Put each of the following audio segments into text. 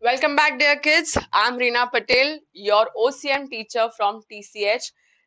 Welcome back, dear kids. I'm Reena Patel, your OCM teacher from TCH.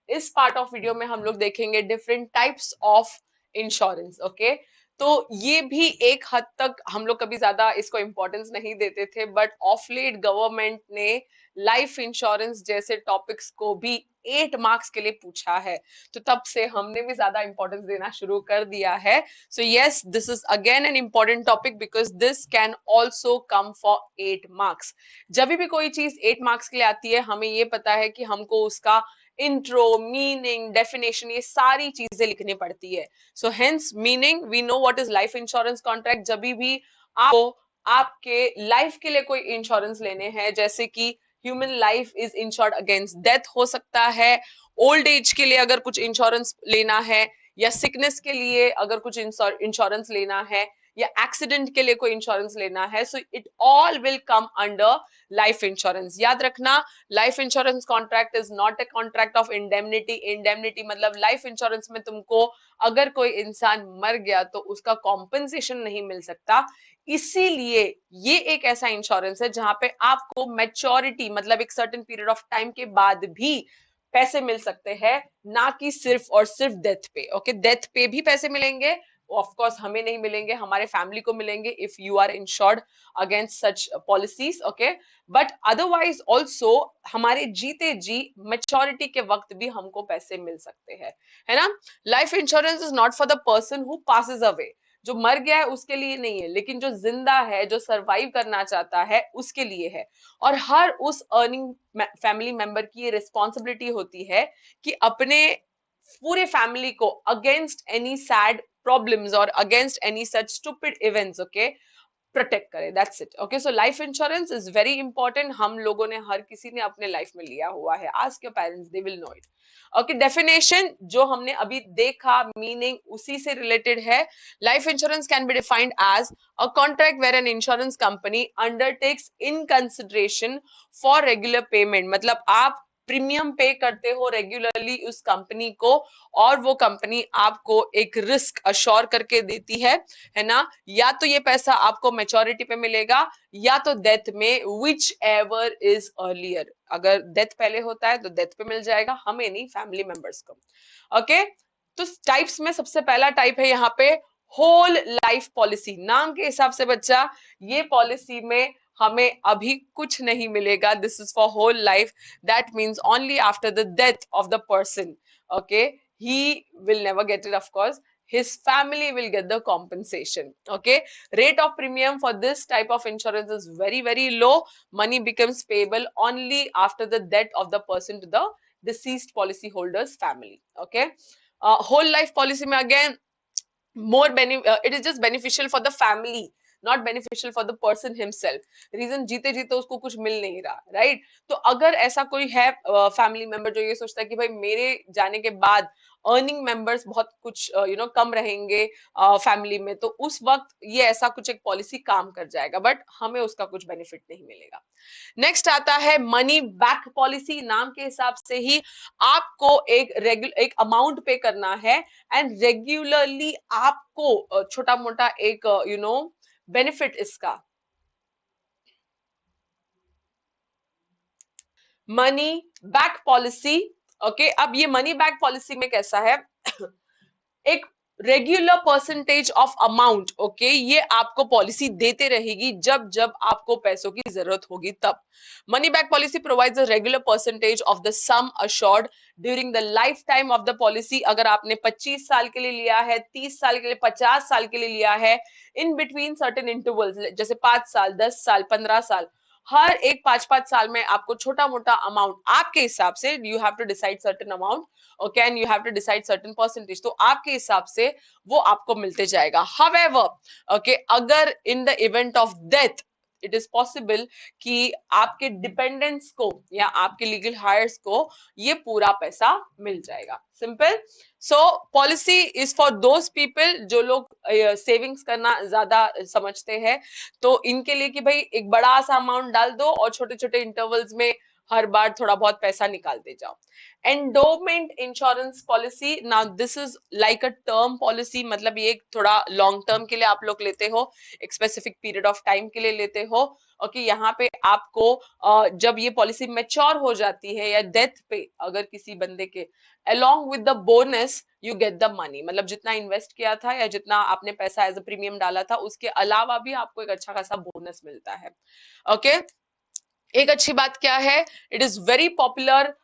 इस part of video में हम लोग देखेंगे different types of insurance. Okay, तो ये भी एक हद तक हम लोग कभी ज्यादा इसको इम्पोर्टेंस नहीं देते थे, बट ऑफ लेट गवर्नमेंट ने लाइफ इंश्योरेंस जैसे टॉपिक्स को भी 8 मार्क्स के लिए पूछा है, तो तब से हमने भी ज्यादा इंपॉर्टेंस देना शुरू कर दिया है. So yes, this is again an important topic because this can also come for 8 marks. जब भी कोई चीज 8 मार्क्स के लिए आती है, हमें ये पता है कि हमको उसका इंट्रो, मीनिंग, डेफिनेशन, ये सारी चीजें लिखनी पड़ती है. So hence meaning, we know what is life insurance contract. जब भी आपको आपके लाइफ के लिए कोई इंश्योरेंस लेने हैं, जैसे कि human life is insured against death हो सकता है, ओल्ड एज के लिए अगर कुछ इंश्योरेंस लेना है, या सिकनेस के लिए अगर कुछ इंश्योरेंस लेना है, या एक्सीडेंट के लिए कोई इंश्योरेंस लेना है, so it all will come under life insurance. याद रखना, life insurance contract is not a contract of indemnity. Indemnity मतलब लाइफ इंश्योरेंस में तुमको अगर कोई इंसान मर गया तो उसका कॉम्पेंसेशन नहीं मिल सकता. इसीलिए ये एक ऐसा इंश्योरेंस है जहां पे आपको मैच्योरिटी मतलब एक सर्टेन पीरियड ऑफ टाइम के बाद भी पैसे मिल सकते हैं, ना कि सिर्फ और सिर्फ डेथ पे. ओके, डेथ पे भी पैसे मिलेंगे, ऑफ कोर्स हमें नहीं मिलेंगे, हमारे फैमिली को मिलेंगे if you are insured against such policies. Okay, but otherwise also हमारे जीते जी मैच्योरिटी के वक्त भी हमको पैसे मिल सकते हैं, है ना. Life insurance is not for the person who passes away. जो मर गया है उसके लिए नहीं है, लेकिन जो जिंदा है, जो सरवाइव करना चाहता है, उसके लिए है. और हर उस अर्निंग फैमिली मेंबर की ये रिस्पॉन्सिबिलिटी होती है कि अपने पूरे फैमिली को अगेंस्ट एनी सैड प्रॉब्लम्स और against any such stupid events, okay, protect करे. That's it. Okay, so life insurance is very important. हम लोगों ने, हर किसी ने अपने लाइफ में लिया हुआ है. Ask your parents, they will know it. Okay, definition जो हमने अभी देखा, मीनिंग उसी से रिलेटेड है. Life insurance can be defined as a contract where an insurance company undertakes in consideration for regular payment. मतलब आप प्रीमियम पे करते हो रेगुलरली उस कंपनी को, और वो कंपनी आपको एक रिस्क अश्योर करके देती है ना. या तो ये पैसा आपको मैच्योरिटी पे मिलेगा, या तो डेथ में, विच एवर इज अर्लियर. अगर डेथ पहले होता है तो डेथ पे मिल जाएगा, हमें नहीं, फैमिली मेंबर्स को. ओके, तो टाइप्स में सबसे पहला टाइप है यहाँ पे होल लाइफ पॉलिसी. नाम के हिसाब से बच्चा, ये पॉलिसी में हमें अभी कुछ नहीं मिलेगा. This is for whole life. That means only after the death of the person, okay, he will never get it, of course. His family will get the compensation. Okay, rate of premium for this type of insurance is very very low. Money becomes payable only after the death of the person to the deceased policy holder's family. Okay, whole life policy mein again it is just beneficial for the family, not beneficial for the person himself. Reason, जीते जीते उसको कुछ मिल नहीं रहा, right. तो अगर ऐसा कोई है फैमिली मेंबर जो ये सोचता है कि भाई मेरे जाने के बाद अर्निंग मेंबर्स बहुत कुछ कम रहेंगे फैमिली में, तो उस वक्त ये ऐसा कुछ एक पॉलिसी काम कर जाएगा, बट हमें उसका कुछ बेनिफिट नहीं मिलेगा. नेक्स्ट आता है मनी बैक पॉलिसी. नाम के हिसाब से ही आपको एक अमाउंट पे करना है, एंड रेगुलरली आपको छोटा मोटा एक बेनिफिट इसका. Money back policy. ओके, अब ये मनी बैक पॉलिसी में कैसा है, एक regular percentage of amount, okay, ये आपको पॉलिसी देते रहेगी जब जब आपको पैसों की जरूरत होगी तब. Money back policy provides a regular percentage of the sum assured during the life time of the policy. अगर आपने 25 साल के लिए लिया है, 30 साल के लिए, 50 साल के लिए लिया है, इन बिटवीन सर्टेन इंटरवल्स, जैसे 5 साल, 10 साल, 15 साल, हर एक 5-5 साल में आपको छोटा मोटा अमाउंट आपके हिसाब से, you have to decide certain amount, okay, and you have to decide certain percentage, तो आपके हिसाब से वो आपको मिलते जाएगा. हाउएवर, ओके, अगर in the event of death it is possible कि आपके डिपेंडेंट्स को या आपके लीगल हायर्स को ये पूरा पैसा मिल जाएगा. Simple. So policy is for those people जो लोग सेविंग्स करना ज्यादा समझते हैं, तो इनके लिए कि भाई एक बड़ा सा अमाउंट डाल दो और छोटे छोटे इंटरवल्स में हर बार थोड़ा बहुत पैसा निकालते जाओ। Endowment insurance policy, now this is like a term policy, मतलब ये थोड़ा लॉन्ग टर्म के लिए आप लोग लेते हो, एक स्पेसिफिक पीरियड ऑफ टाइम के लिए लेते हो। ओके, यहाँ पे आपको जब ये पॉलिसी मैच्योर हो जाती है या डेथ पे अगर किसी बंदे के, along with the bonus you get the money, मतलब जितना इन्वेस्ट किया था या जितना आपने पैसा एज अ प्रीमियम डाला था उसके अलावा भी आपको एक अच्छा खासा बोनस मिलता है। ओके, एक अच्छी बात क्या है, it is very popular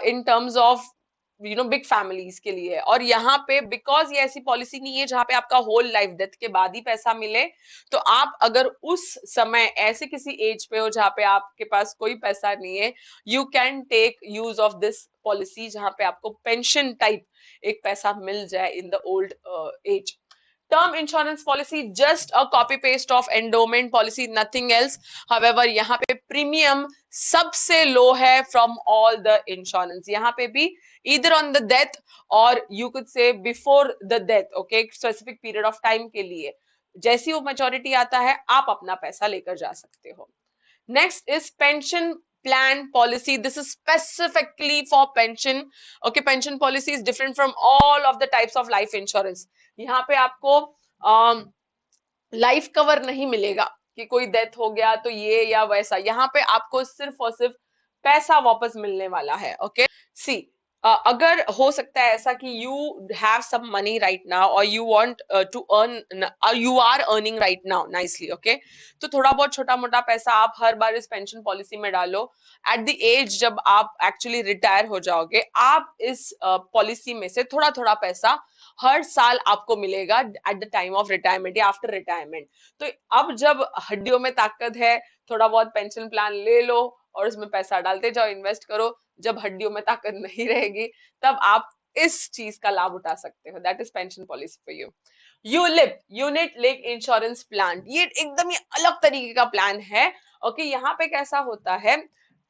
in terms of big families के लिए। और यहाँ पे बिकॉज ये ऐसी पॉलिसी नहीं है जहां पे आपका होल लाइफ डेथ के बाद ही पैसा मिले, तो आप अगर उस समय ऐसे किसी एज पे हो जहां पे आपके पास कोई पैसा नहीं है, you can take use of this policy जहां पे आपको पेंशन टाइप एक पैसा मिल जाए in the old age. Term insurance policy just a copy paste of endowment policy, nothing else. However यहाँ पे प्रीमियम सबसे लो है फ्रॉम ऑल द इंश्योरेंस। यहाँ पे भी either on the death or you could say before the death, okay, specific period of time के लिए जैसी वो मेच्योरिटी आता है आप अपना पैसा लेकर जा सकते हो। Next is pension plan policy, this is specifically for pension. Okay, pension policy is different from all of the types of life insurance. यहाँ पे आपको लाइफ कवर नहीं मिलेगा कि कोई डेथ हो गया तो ये या वैसा, यहाँ पे आपको सिर्फ और सिर्फ पैसा वापस मिलने वाला है। ओके, सी अगर हो सकता है ऐसा कि you have some money right now और you want to earn, you are earning right now nicely, okay, तो थोड़ा बहुत छोटा मोटा पैसा आप हर बार इस पेंशन पॉलिसी में डालो। एट द एज जब आप एक्चुअली रिटायर हो जाओगे, आप इस पॉलिसी में से थोड़ा थोड़ा पैसा हर साल आपको मिलेगा at the time of retirement या आफ्टर रिटायरमेंट। तो अब जब हड्डियों में ताकत है, थोड़ा बहुत पेंशन प्लान ले लो और उसमें पैसा डालते जाओ, इन्वेस्ट करो। जब हड्डियों में ताकत नहीं रहेगी तब आप इस चीज का लाभ उठा सकते हो। That is pension policy for you. ULIP, unit link insurance plan, ये एकदम ही अलग तरीके का प्लान है। ओके, यहाँ पे कैसा होता है,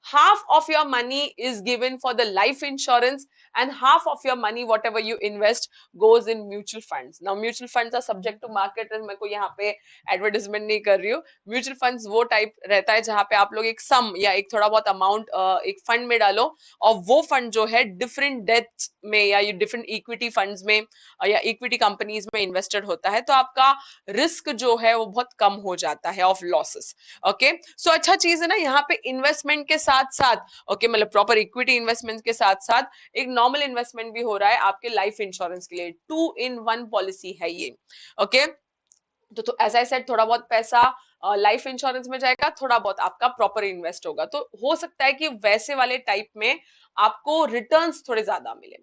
half of your money is given for the life insurance and half of your money whatever you invest goes in mutual funds. Now mutual funds are subject to market risk, मैं कोई यहाँ पे advertisement नहीं कर रही हूँ। Mutual funds वो type रहता है जहाँ पे आप लोग एक सम या एक थोड़ा बहुत अमाउंट एक फंड में डालो और वो फंड जो है डिफरेंट डेथ में या डिफरेंट इक्विटी फंड्स में या इक्विटी कंपनीज में इन्वेस्टेड होता है, तो आपका रिस्क जो है वो बहुत कम हो जाता है ऑफ लॉसेस। ओके, सो अच्छा चीज है ना, यहाँ पे इन्वेस्टमेंट के साथ साथ ओके, मतलब प्रॉपर इक्विटी इन्वेस्टमेंट के साथ साथ एक नॉर्मल इन्वेस्टमेंट भी हो रहा है आपके लाइफ इंश्योरेंस के लिए। 2-in-1 पॉलिसी है ये। ओके, तो ऐसा ऐसा थोड़ा बहुत पैसा लाइफ इंश्योरेंस में जाएगा, थोड़ा बहुत आपका प्रॉपर इन्वेस्ट होगा, तो हो सकता है कि वैसे वाले टाइप में आपको रिटर्न्स थोड़े ज्यादा मिले।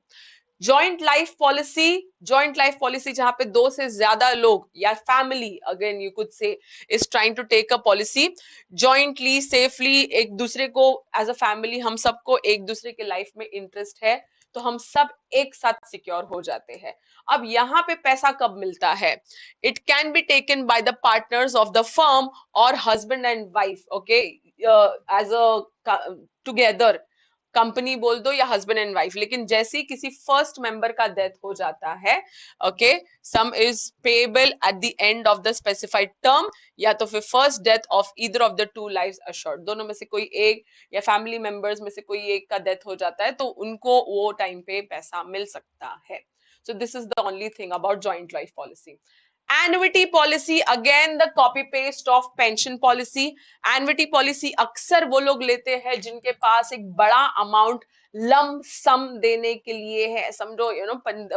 Joint life policy, joint life policy जहां पे दो से ज्यादा लोग या family again you could say is trying to take a policy jointly safely, एक दूसरे को एज अ फैमिली हम सबको एक दूसरे के लाइफ में इंटरेस्ट है, तो हम सब एक साथ सिक्योर हो जाते हैं। अब यहाँ पे पैसा कब मिलता है, it can be taken by the partners of the firm और husband and wife, okay, as a together company बोल दो या हस्बैंड एंड वाइफ, लेकिन जैसे ही किसी फर्स्ट मेंबर का डेथ हो जाता है, okay, some is payable at the end of the specified term, या तो फिर first death of either of the two lives assured, दोनों में से कोई एक या फैमिली मेंबर्स में से कोई एक का डेथ हो जाता है तो उनको वो टाइम पे पैसा मिल सकता है। So this is the only thing about joint life policy. Annuity policy, again the copy paste of pension policy. Annuity policy अक्सर वो लोग लेते हैं जिनके पास एक बड़ा अमाउंट लम सम देने के लिए है, समझो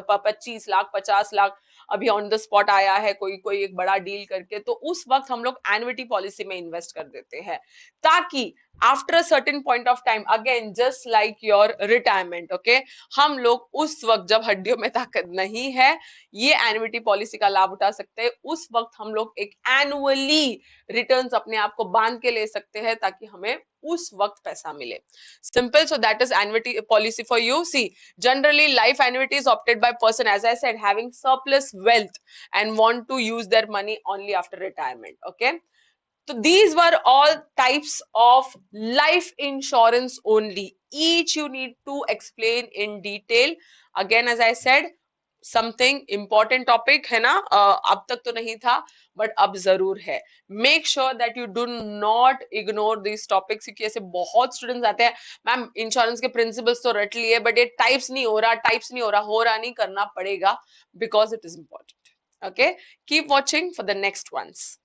25 लाख 50 लाख अभी ऑन द स्पॉट आया है कोई कोई एक बड़ा डील करके, तो उस वक्त हम लोग एन्युटी पॉलिसी में इन्वेस्ट कर देते हैं ताकि after a certain point of time, again just like your retirement, okay, हम लोग उस वक्त जब हड्डियों में ताकत नहीं है ये एन्युटी पॉलिसी का लाभ उठा सकते हैं। उस वक्त हम लोग एक एनुअली रिटर्न्स अपने आप को बांध के ले सकते हैं ताकि हमें उस वक्त पैसा मिले। Simple. So that is annuity policy for you. See, generally life annuity is opted by person, as I said, having surplus wealth and want to use their money only after retirement. Okay. So these were all types of life insurance only. Each you need to explain in detail. Again, as I said, something important topic है ना, अब तक तो नहीं था but अब जरूर है। Make sure that you do not ignore this topics, क्योंकि ऐसे बहुत स्टूडेंट्स आते हैं, मैम इंश्योरेंस के प्रिंसिपल्स तो रट लिए बट ये टाइप्स नहीं हो रहा, टाइप्स नहीं हो रहा नहीं, करना पड़ेगा because it is important. Okay, keep watching for the next once.